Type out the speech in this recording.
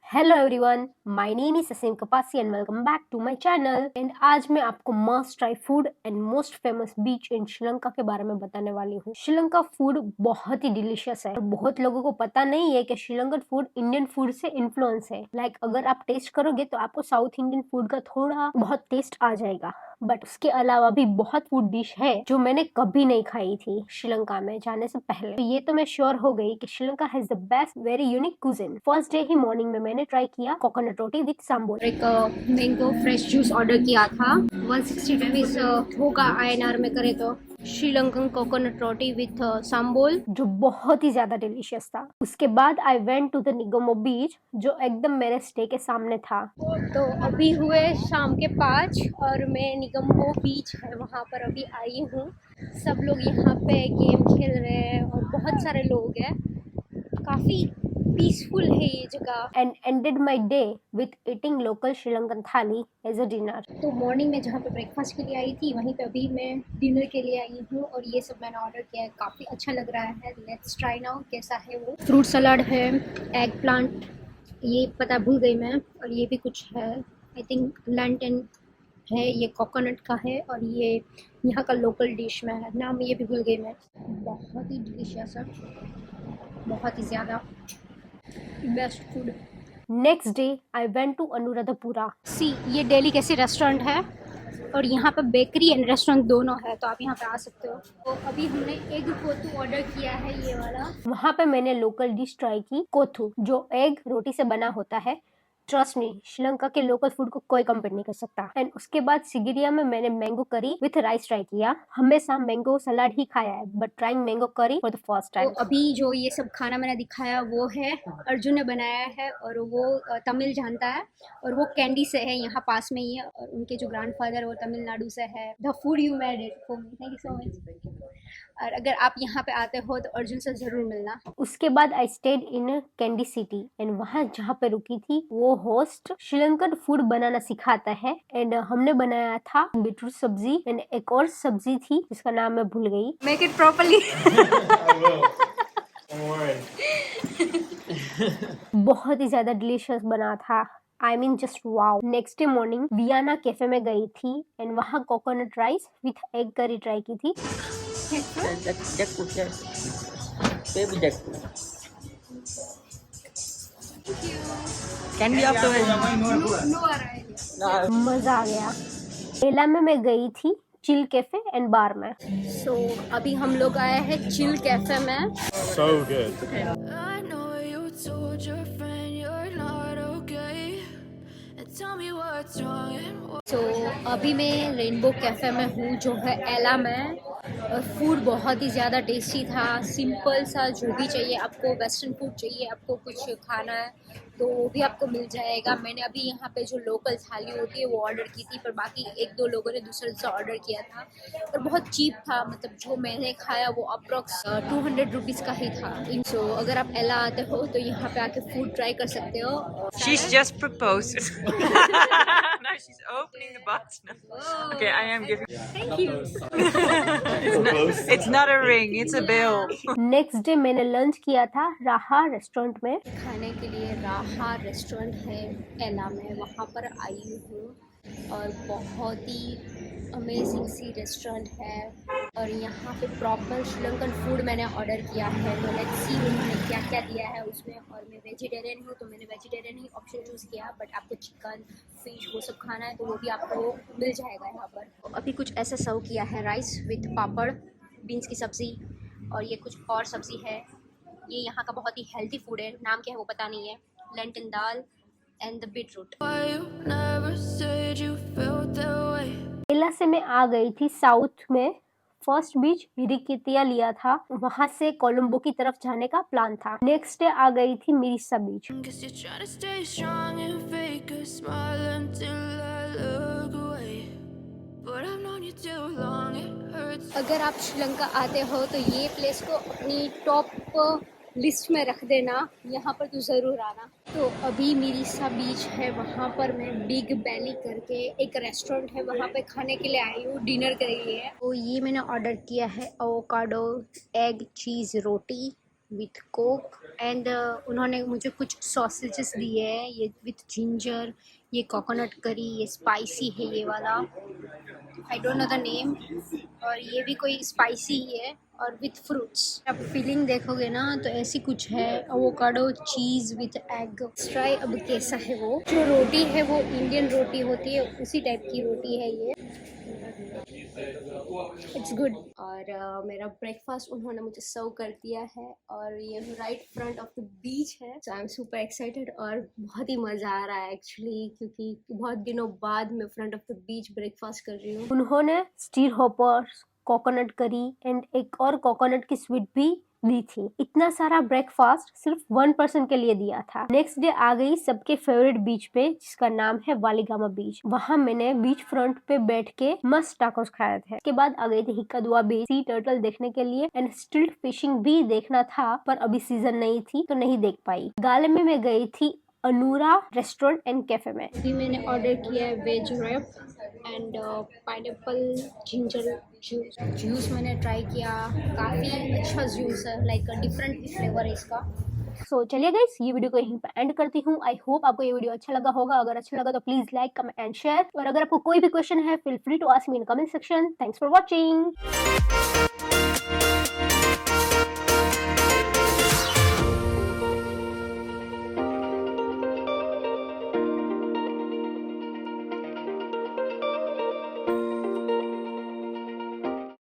Hello everyone, my name is Saseem Kapasi and welcome back to my channel. And आज मैं आपको must try food and most famous beach in Sri Lanka के बारे में बताने वाली हूँ। श्रीलंका फूड बहुत ही डिलीशियस है और बहुत लोगों को पता नहीं है कि श्रीलंकन फूड इंडियन फूड से इन्फ्लुएंस है। अगर आप टेस्ट करोगे तो आपको साउथ इंडियन फूड का थोड़ा बहुत टेस्ट आ जाएगा, बट उसके अलावा भी बहुत फूड डिश है जो मैंने कभी नहीं खाई थी श्रीलंका में जाने से पहले। तो ये तो मैं श्योर हो गई कि Sri Lanka has the best very unique cuisine. First day he morning में मैंने ट्राई किया कोकोनट रोटी विद सांबोर। एक मैंगो फ्रेश जूस ऑर्डर किया था। 165 होगा INR में करे तो। श्रीलंकन कोकोनट रोटी विथ सांबोल जो बहुत ही ज्यादा डिलीशियस था। उसके बाद आई वेंट टू द निगमो बीच जो एकदम मेरे स्टे के सामने था। तो अभी हुए शाम के 5 और मैं निगमो बीच है वहाँ पर अभी आई हूँ। सब लोग यहाँ पे गेम खेल रहे हैं और बहुत सारे लोग हैं। काफी पीसफुल है ये जगह। And ended my day with eating local Sri Lankan थाली एज अ डिनर। तो मॉर्निंग में जहाँ पे ब्रेकफास्ट के लिए आई थी वहीं पे अभी मैं डिनर के लिए आई हूँ और ये सब मैंने ऑर्डर किया है। काफ़ी अच्छा लग रहा है। लेट्स ट्राई नाउ कैसा है वो। फ्रूट सलाद है, एग प्लांट, ये पता भूल गई मैं, और ये भी कुछ है आई थिंक लैंटन है, ये कोकोनट का है और ये यहाँ का लोकल डिश में है, नाम ये भी भूल गई मैं। बहुत ही डिलीशियस है, बहुत ही ज़्यादा best food. Next day I went to Anuradhapura. See ये दिल्ली कैसी रेस्टोरेंट है और यहाँ पे बेकरी एंड रेस्टोरेंट दोनों है, तो आप यहाँ पे आ सकते हो। तो अभी हमने एग कोथू ऑर्डर किया है, ये वाला। वहाँ पे मैंने लोकल डिश ट्राई की, कोथू, जो एग रोटी से बना होता है। ट्रस्ट मी, श्रीलंका के लोकल फूड को कोई कंपेयर नहीं कर सकता। एंड उसके बाद सिगिरिया में मैंने मैंगो करी विथ राइस ट्राई किया। हमेशा मैंगो सलाद ही खाया है, बट ट्राइंग मैंगो करी फॉर द फर्स्ट टाइम। तो अभी जो ये सब खाना मैंने दिखाया वो है अर्जुन ने बनाया है और वो तमिल जानता है और वो कैंडी से है, यहाँ पास में ही है। और उनके जो ग्रैंडफादर वो तमिलनाडु से है। The food you made it for me, thank you so much. और अगर आप यहाँ पे आते हो तो अर्जुन से जरूर मिलना। उसके बाद I stayed in candy city and वहाँ जहाँ पे रुकी थी वो होस्ट श्रीलंकन फूड बनाना सिखाता है। एंड हमने बनाया था बीटरूट सब्जी एंड एक और सब्जी थी जिसका नाम मैं भूल गई। Make it properly. बहुत ही ज्यादा डिलीशियस बना था। I mean just wow. Next day morning Vienna cafe में गई थी एंड वहाँ coconut rice with egg curry try की थी। Jackfruit, yes. Baby jackfruit. Candy after मजा आ गया। एला में मैं गई थी चिल कैफे एंड बार में। सो अभी हम लोग आए हैं चिल कैफे में। So good. I know you told your friend you're not okay, and tell me what's wrong and सो अभी मैं रेनबो कैफे में हूँ जो है एला में। और फूड बहुत ही ज़्यादा टेस्टी था। सिंपल सा, जो भी चाहिए आपको, वेस्टर्न फूड चाहिए आपको कुछ खाना है तो वो भी आपको मिल जाएगा। मैंने अभी यहाँ पे जो लोकल थाली होती है वो ऑर्डर की थी, पर बाकी एक दो लोगों ने दूसरा ऑर्डर किया था और बहुत चीप था। मतलब जो मैंने खाया वो अप्रॉक्स 200 रुपीज़ का ही था। सो अगर आप एला आते हो तो यहाँ पे आके फूड ट्राई कर सकते हो। She's just proposed. Now she's opening the box now. Okay, I am giving. Thank you. It's not a ring, it's a bill. Next day मैंने लंच किया था राहा रेस्टोरेंट में। खाने के लिए राहा रेस्टोरेंट है एला में, वहाँ पर आई हूँ और बहुत ही अमेजिंग सी रेस्टोरेंट है और यहाँ पे प्रॉपर श्रीलंकन फूड मैंने ऑर्डर किया है। तो लेट्स सी उन्होंने क्या क्या दिया है उसमें। और मैं वेजिटेरियन हूँ तो मैंने वेजिटेरियन ही ऑप्शन चूज़ किया, बट आपको चिकन फिश वो सब खाना है तो वो भी आपको मिल जाएगा यहाँ पर। तो अभी कुछ ऐसा सर्व किया है, राइस विथ पापड़, बीन्स की सब्ज़ी और ये कुछ और सब्ज़ी है। ये यहाँ का बहुत ही हेल्दी फूड है, नाम क्या है वो पता नहीं है। Lentin dal and the beetroot. why you never said you felt that way. एला से मैं आ गई थी साउथ में। फर्स्ट बीच हिरिकितिया लिया था, वहां से कोलंबो की तरफ जाने का प्लान था। नेक्स्ट डे आ गई थी मिरिसा बीच। Guess you're trying to stay strong and fake a smile until I look away, but I've known you too long, it hurts. अगर आप श्रीलंका आते हो तो ये प्लेस को अपनी टॉप लिस्ट में रख देना, यहाँ पर तो ज़रूर आना। तो अभी मिरिसा बीच है, वहाँ पर मैं बिग बैली करके एक रेस्टोरेंट है वहाँ पे खाने के लिए आई हूँ डिनर के लिए। तो ये मैंने ऑर्डर किया है avocado egg cheese roti with Coke and उन्होंने मुझे कुछ सॉसेजेस दिए हैं, ये विथ जिंजर, ये कोकोनट करी, ये स्पाइसी है ये वाला, I don't know the name, और ये भी कोई स्पाइसी ही है और विथ फ्रूट्स। आप फीलिंग देखोगे ना तो ऐसी कुछ है, avocado cheese with egg. Try अब कैसा है वो। जो रोटी है वो इंडियन रोटी होती है, उसी टाइप की रोटी है ये। It's good. और मेरा ब्रेकफास्ट उन्होंने मुझे सर्व कर दिया है और ये right front of the beach है, सो आई एम सुपर एक्साइटेड और बहुत ही मज़ा आ रहा है एक्चुअली, क्योंकि बहुत दिनों बाद मैं front of the beach breakfast कर रही हूँ। उन्होंने stir hoppers, coconut curry and एक और कोकोनट की स्वीट भी दी थी। इतना सारा ब्रेकफास्ट सिर्फ 1 पर्सन के लिए दिया था। नेक्स्ट डे आ गई सबके फेवरेट बीच पे, जिसका नाम है वालीगामा बीच। वहाँ मैंने बीच फ्रंट पे बैठ के मस्त टाकोस खाए थे। उसके बाद आ गई थी हिक्कादुआ बीच सी टर्टल देखने के लिए एंड स्टिल्ट फिशिंग भी देखना था, पर अभी सीजन नहीं थी तो नहीं देख पाई। गाले में गई थी अनूरा रेस्टोरेंट एंड कैफे में। अभी मैंने ऑर्डर किया है veg wrap and pineapple ginger juice मैंने ट्राई किया, काफ़ी अच्छा जूस है, लाइक डिफरेंट फ्लेवर है इसका। सो चलिए गाइस, ये वीडियो को यहीं पर एंड करती हूँ। आई होप आपको ये वीडियो अच्छा लगा होगा। अगर अच्छा लगा तो please like, comment and share, और अगर आपको कोई भी क्वेश्चन है feel free to ask me in comment section. Thanks for watching.